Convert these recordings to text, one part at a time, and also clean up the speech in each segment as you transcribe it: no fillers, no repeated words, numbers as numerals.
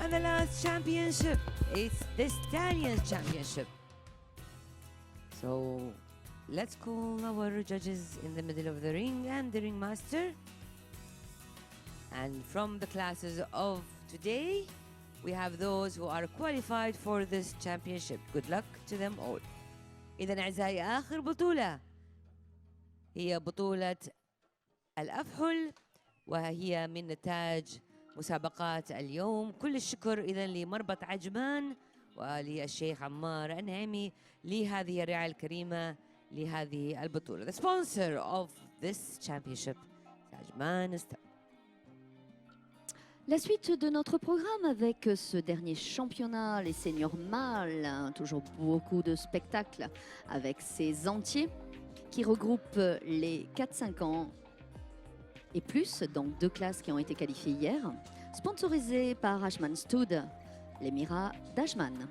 And the last championship is the Stallions Championship. So let's call our judges in the middle of the ring and the ringmaster. And from the classes of today, we have those who are qualified for this championship. Good luck to them all. إذن أعزائي آخر بطولة هي بطولة الأفحل وهي من نتاج مسابقات اليوم. كل الشكر إذن لمربط عجمان وللشيخ عمار النعيمي لهذه الرعاية الكريمة لهذه البطولة. The sponsor of this championship is عجمان. La suite de notre programme avec ce dernier championnat, les seniors mâles, toujours beaucoup de spectacles avec ces entiers qui regroupent les 4-5 ans et plus, donc 2 classes qui ont été qualifiées hier, sponsorisées par Ajman Stud, l'émirat d'Ajman.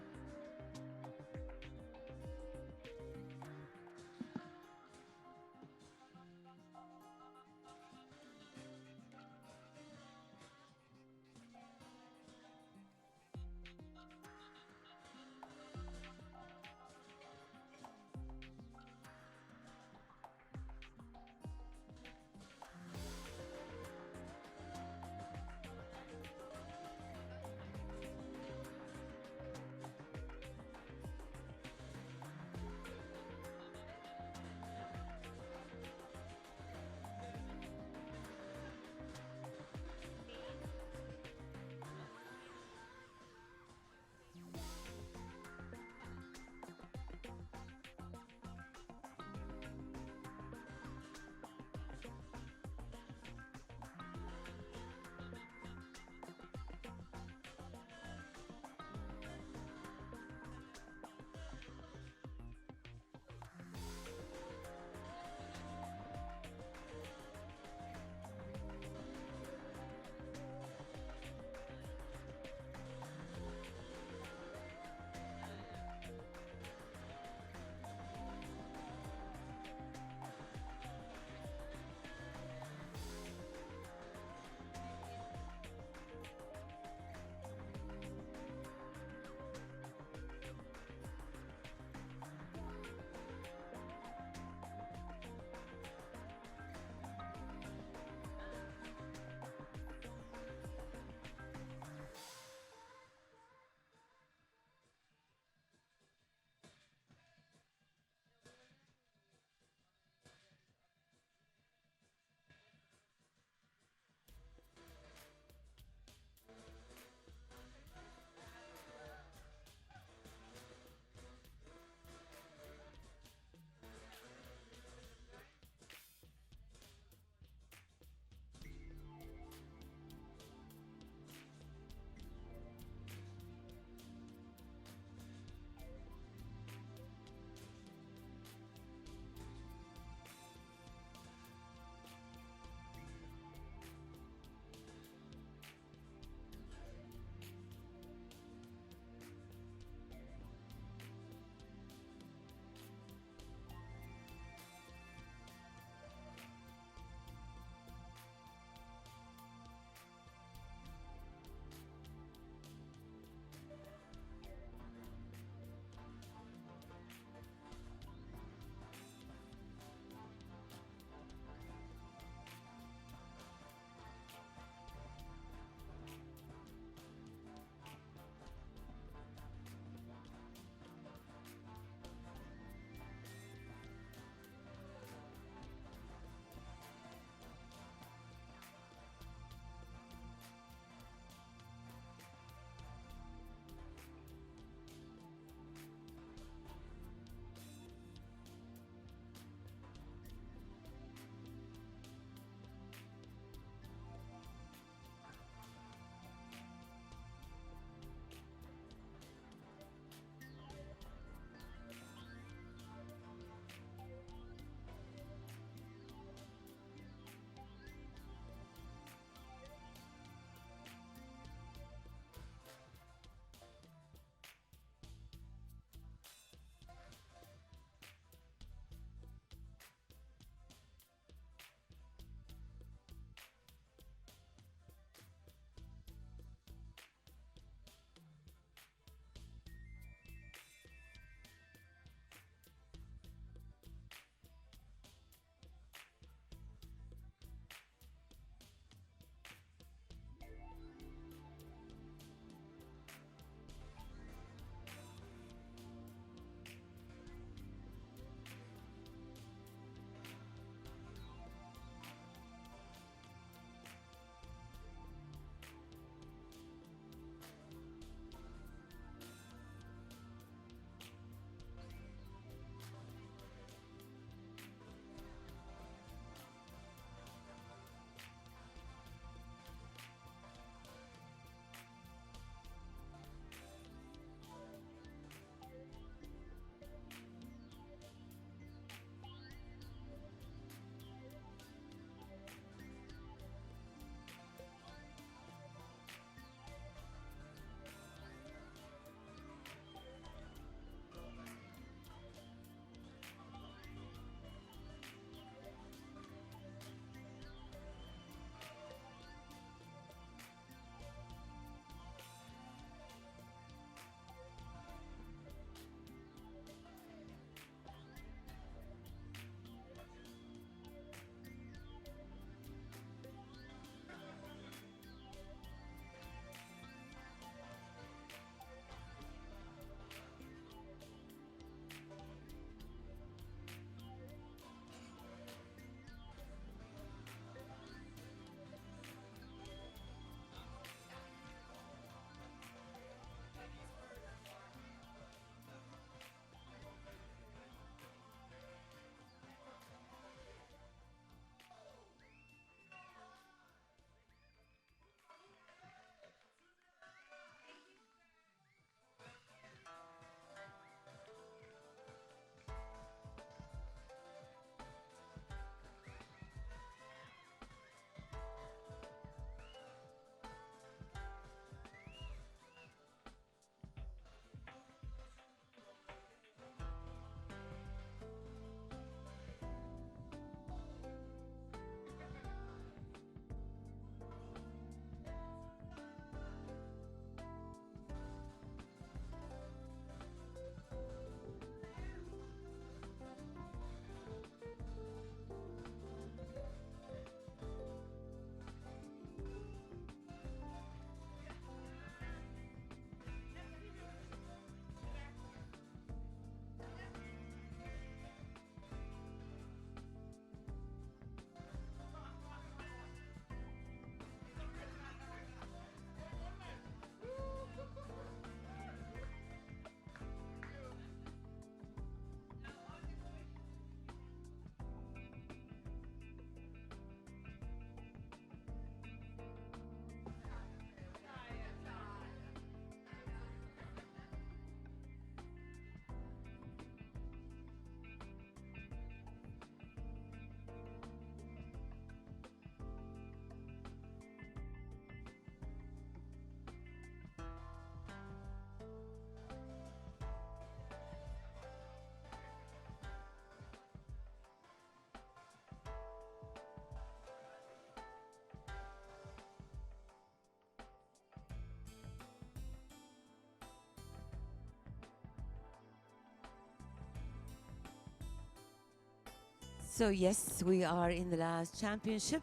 So yes, we are in the last championship.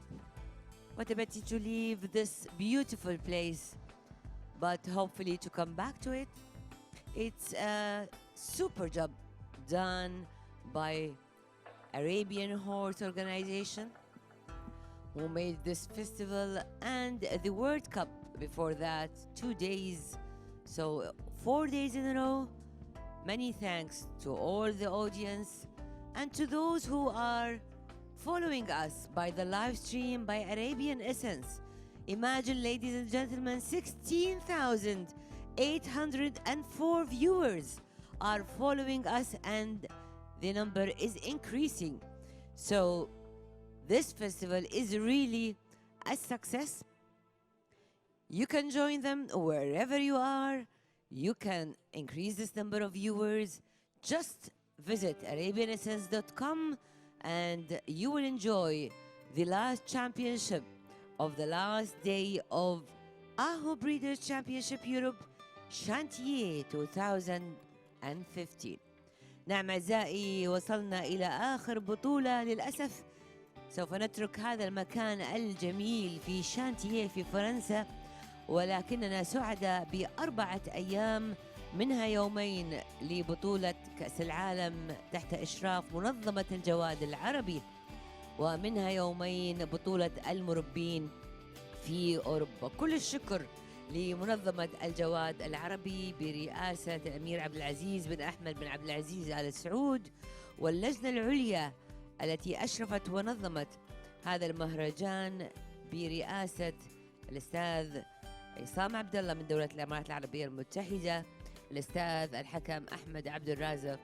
What a pity to leave this beautiful place, but hopefully to come back to it. It's a super job done by Arabian Horse Organization, who made this festival and the World Cup before that, 2 days. So 4 days in a row. Many thanks to all the audience and to those who are following us by the live stream by Arabian Essence. Imagine, ladies and gentlemen, 16,804 viewers are following us, and the number is increasing. So this festival is really a success. You can join them wherever you are. You can increase this number of viewers. Just visit arabianessence.com and you will enjoy the last championship of the last day of Aho Breeders Championship Europe Chantier 2015. نعم أعزائي، وصلنا إلى آخر بطولة. للأسف سوف نترك هذا المكان الجميل في شانتيه في فرنسا، ولكننا سعداء ب4 أيام منها يومين لبطولة كأس العالم تحت إشراف منظمة الجواد العربي، ومنها يومين بطولة المربين في أوروبا. كل الشكر لمنظمة الجواد العربي برئاسة الأمير عبد العزيز بن أحمد بن عبد العزيز آل سعود، واللجنة العليا التي أشرفت ونظمت هذا المهرجان برئاسة الأستاذ عصام عبد الله من دولة الإمارات العربية المتحدة، الأستاذ الحكم أحمد عبد الرازق،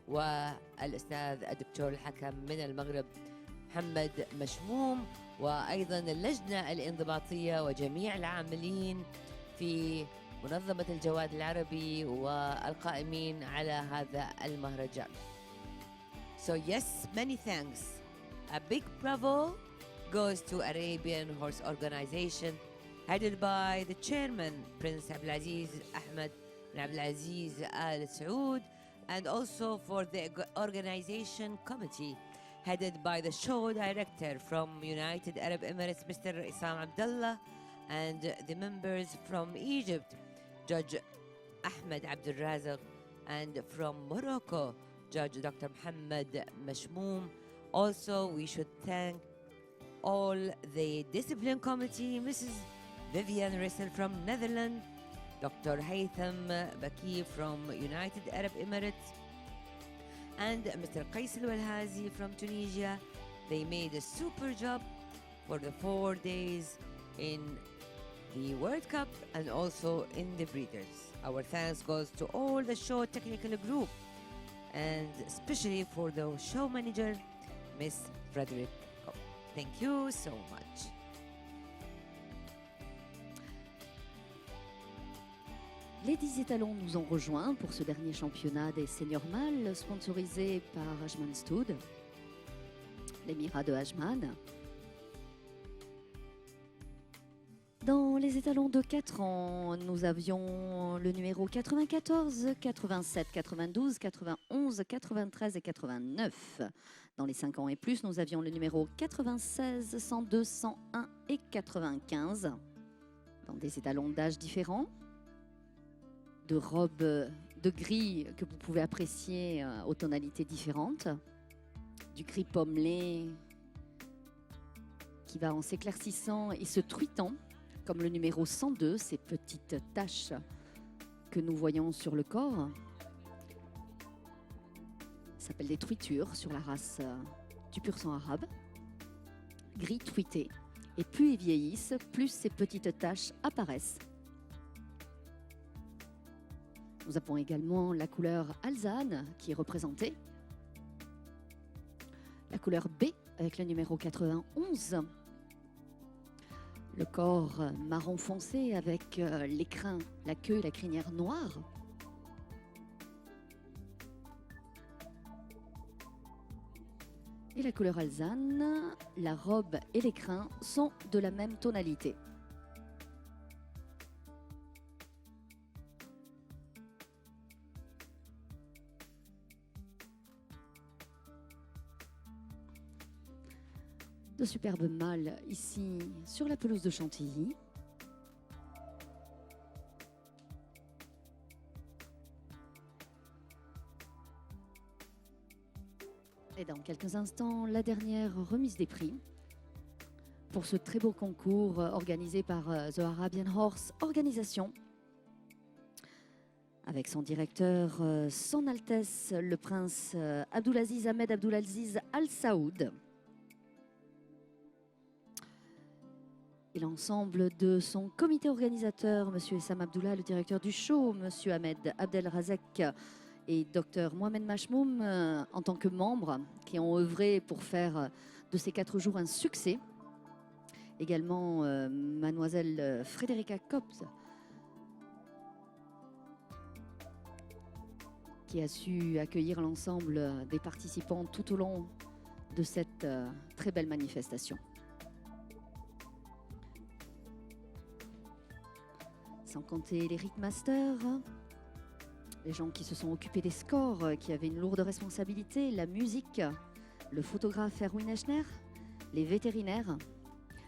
والأستاذ الدكتور الحكم من المغرب محمد مشموم، وأيضا اللجنة الانضباطية وجميع العاملين في منظمة الجواد العربي والقائمين على هذا المهرجان. So yes, many thanks. A big bravo goes to Arabian Horse Organization, headed by the chairman, Prince Abdulaziz Ahmed bin Abdulaziz Al Saud, and also for the organization committee, headed by the show director from United Arab Emirates, Mr. Isam Abdullah, and the members from Egypt, Judge Ahmed Abdul Razak, and from Morocco, Judge Dr. Mohammed Mashmoum. Also, we should thank all the discipline committee, Mrs. Vivian Rissel from Netherlands, Dr. Haytham Baki from United Arab Emirates, and Mr. Qais Al-Walhazi from Tunisia. They made a super job for the 4 days in the World Cup and also in the breeders. Our thanks goes to all the show technical group, and especially for the show manager, Miss Frederick Kopp. Thank you so much. Les 10 étalons nous ont rejoints pour ce dernier championnat des seniors mâles sponsorisé par Ajman Stoud, l'émirat de Ajman. Dans les étalons de 4 ans, nous avions le numéro 94, 87, 92, 91, 93 et 89. Dans les 5 ans et plus, nous avions le numéro 96, 102, 101 et 95. Dans des étalons d'âge différents, de robes de gris que vous pouvez apprécier aux tonalités différentes, du gris pommelé qui va en s'éclaircissant et se truitant, comme le numéro 102, ces petites taches que nous voyons sur le corps. Ça s'appelle des truitures sur la race du pur sang arabe. Gris truité. Et plus ils vieillissent, plus ces petites taches apparaissent. Nous avons également la couleur alezane qui est représentée. La couleur B avec le numéro 91. Le corps marron foncé avec les crins, la queue et la crinière noire. Et la couleur alezane, la robe et les crins sont de la même tonalité. de superbes mâles ici sur la pelouse de Chantilly. Et dans quelques instants, la dernière remise des prix pour ce très beau concours organisé par The Arabian Horse Organisation, avec son directeur, Son Altesse, le prince Abdulaziz Ahmed Abdulaziz Al Saoud, et l'ensemble de son comité organisateur, M. Essam Abdullah, le directeur du show, M. Ahmed Abdel Razek et Dr Mohamed Machmoum en tant que membres qui ont œuvré pour faire de ces 4 jours un succès. Également mademoiselle Frédérica Kops qui a su accueillir l'ensemble des participants tout au long de cette très belle manifestation. Sans compter les ritmasters, les gens qui se sont occupés des scores, qui avaient une lourde responsabilité, la musique, le photographe Erwin Eschner, les vétérinaires,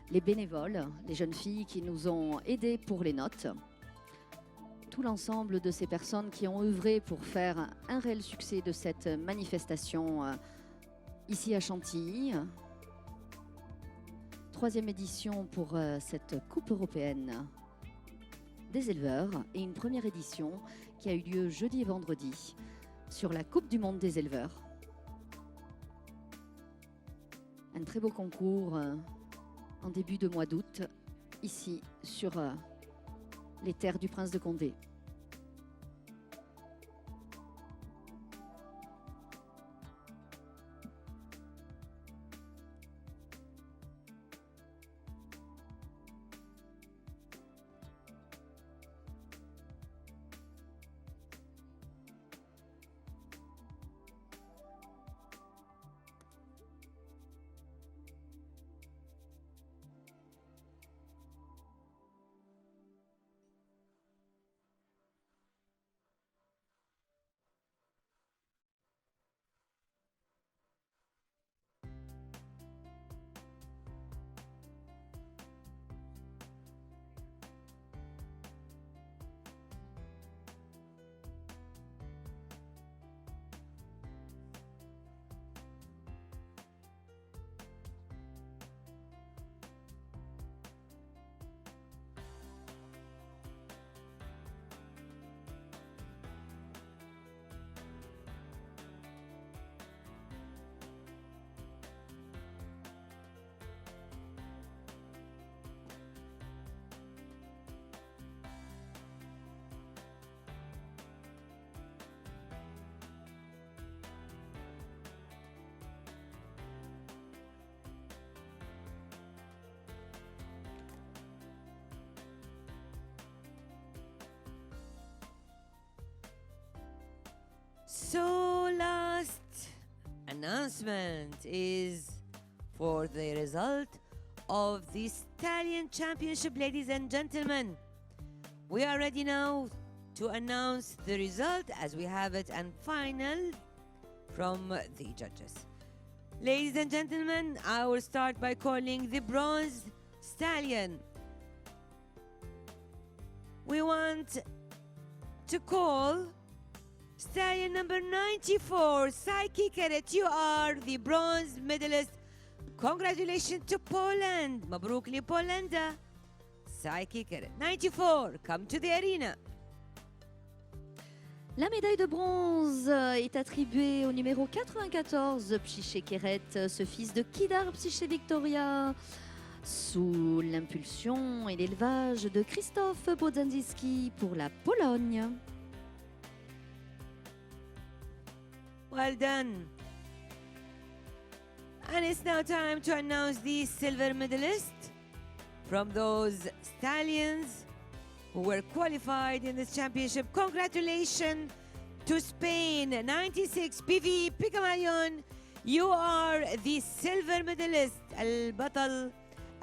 les bénévoles, les jeunes filles qui nous ont aidés pour les notes. Tout l'ensemble de ces personnes qui ont œuvré pour faire un réel succès de cette manifestation ici à Chantilly. 3e édition pour cette Coupe européenne des éleveurs et une première édition qui a eu lieu jeudi et vendredi sur la Coupe du monde des éleveurs. Un très beau concours en début de mois d'août, ici sur les terres du prince de Condé. So last announcement is for the result of the Stallion Championship, ladies and gentlemen. We are ready now to announce the result as we have it and final from the judges. Ladies and gentlemen, I will start by calling the bronze stallion. We want to call stallion number 94, Psyche Keret. You are the bronze medalist. Congratulations to Poland. مبروك لبولندا. Psyche Keret. 94, come to the arena. La médaille de bronze est attribuée au numéro 94, Psyché Keret, ce fils de Kidar Psyché Victoria, sous l'impulsion et l'élevage de Krzysztof Bodzandzicki pour la Pologne. Well done. And it's now time to announce the silver medalist from those stallions who were qualified in this championship. Congratulations to Spain, 96 PV Picamalion. You are the silver medalist. البطل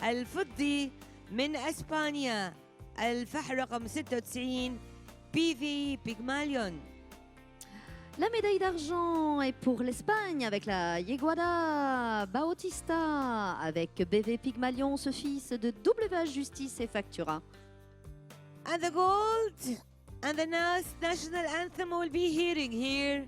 الفضي من اسبانيا الفحل رقم 96 PV Pygmalion. La médaille d'argent est pour l'Espagne avec la Yeguada Bautista, avec BV Pygmalion, ce fils de WH Justice et Factura. And the gold and the national anthem we'll be hearing here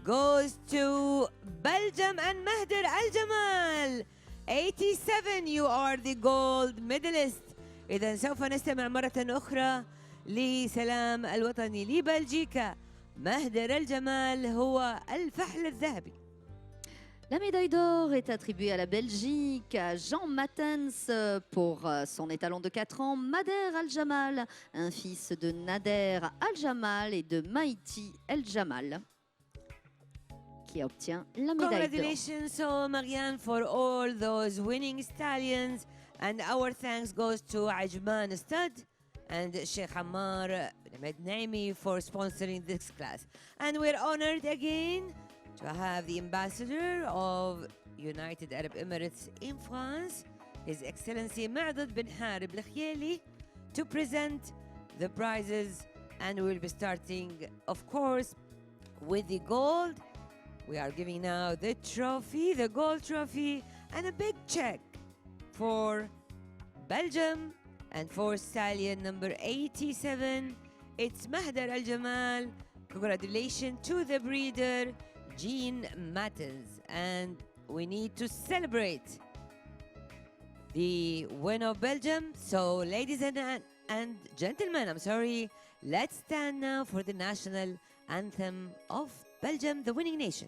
goes to Belgium and Mahder Al Jamal. 87, you are the gold medalist. إذا سوف نستمع مرة أخرى لسلام الوطني لبلجيكا. مهدر الجمال هو الفحل الذهبي. La médaille d'or est attribuée à la Belgique, à Jean Matens pour son étalon de 4 ans, Mader Al-Jamal, un fils de Nader Al-Jamal et de Maïti El-Jamal, qui obtient la médaille d'or. Congratulations, so Marianne, for all those winning stallions. And our thanks goes to Ajman Stud and Sheikh Ammar Ahmed Naimi for sponsoring this class. And we're honored again to have the ambassador of United Arab Emirates in France, His Excellency Ma'dad bin Harib Al-Khiyali, to present the prizes. And we'll be starting, of course, with the gold. We are giving now the trophy, the gold trophy, and a big check for Belgium and for stallion number 87. It's Mahdar Al Jamal. Congratulations to the breeder, Jean Mattens. And we need to celebrate the win of Belgium. So, ladies and gentlemen, let's stand now for the national anthem of Belgium, the winning nation.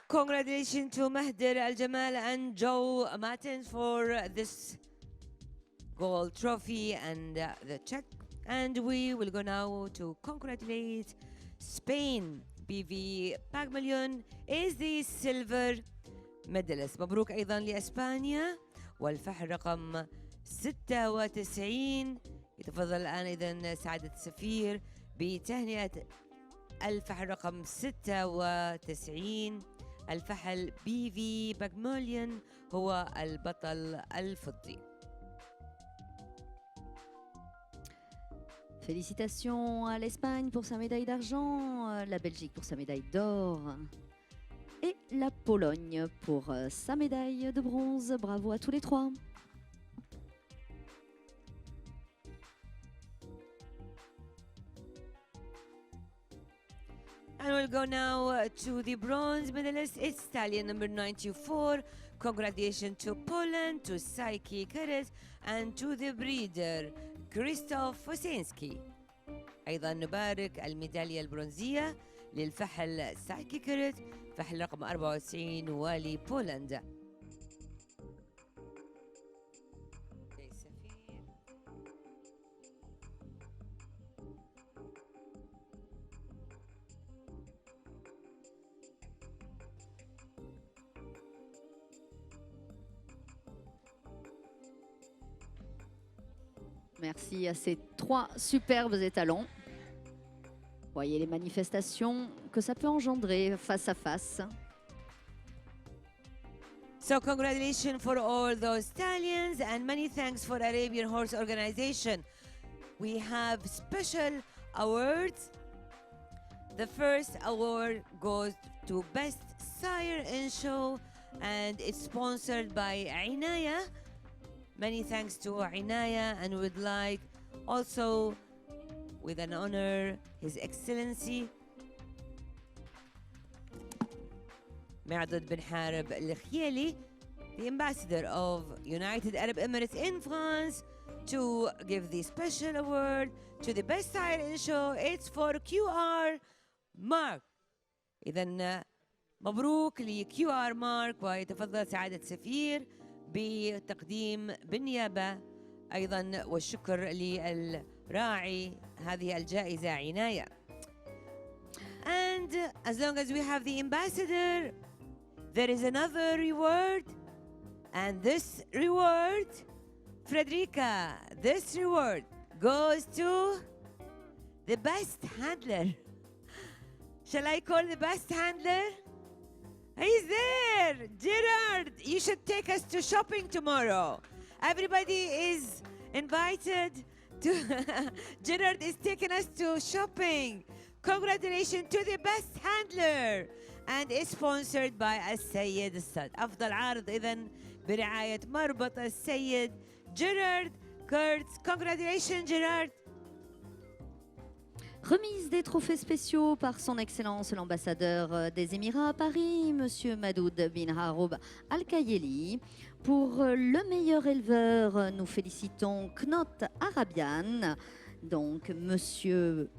Congratulations to Mahder Al Jamal and Joe Martins for this gold trophy and the check. And we will go now to congratulate Spain. BV Pygmalion is the silver medalist. مبروك أيضا لأسبانيا والفحل رقم 96. يتفضل الآن إذن سعادة السفير بتهنئة الفحل رقم 96. الفحل BV Pygmalion هو البطل الفضي. Félicitations à l'Espagne pour sa médaille d'argent, la Belgique pour sa médaille d'or et la Pologne pour sa médaille de bronze. Bravo à tous les trois. And we'll go now to the bronze medalist. It's stallion number 94. Congratulations to Poland, to Psyche Keres, and to the breeder, Krzysztof Fosinski. أيضا نبارك الميدالية البرونزية للفحل سايكي كيرت، فحل رقم 94 والي بولندا. Merci à ces trois superbes étalons. Voyez les manifestations que ça peut engendrer face à face. So congratulations for all those stallions and many thanks for Arabian Horse Organization. We have special awards. The first award goes to Best Sire in Show and it's sponsored by Inaya. Many thanks to Inaya, and we would like also, with an honor, His Excellency Ma'dad bin Harib Al-Khiyali, the ambassador of United Arab Emirates in France, to give the special award to the best silent show. It's for QR Mark. إذن مبروك لQR Mark، ويتفضل سعادة السفير بتقديم بالنيابة أيضا والشكر للراعي هذه الجائزة عناية. And as long as we have the ambassador, there is another reward. And this reward, Frederica, this reward goes to the best handler. Shall I call the best handler? He's there! Gerard, you should take us to shopping tomorrow. Everybody is invited to... Gerard is taking us to shopping. Congratulations to the best handler. And it's sponsored by السيد السد. أفضل عارض إذن برعاية مربط السيد Gerard Kurtz. Congratulations, Gerard. Remise des trophées spéciaux par son Excellence l'ambassadeur des Émirats à Paris, Monsieur Madoud bin Haroub Al-Kayeli. Pour le meilleur éleveur, nous félicitons Knot Arabian, donc Monsieur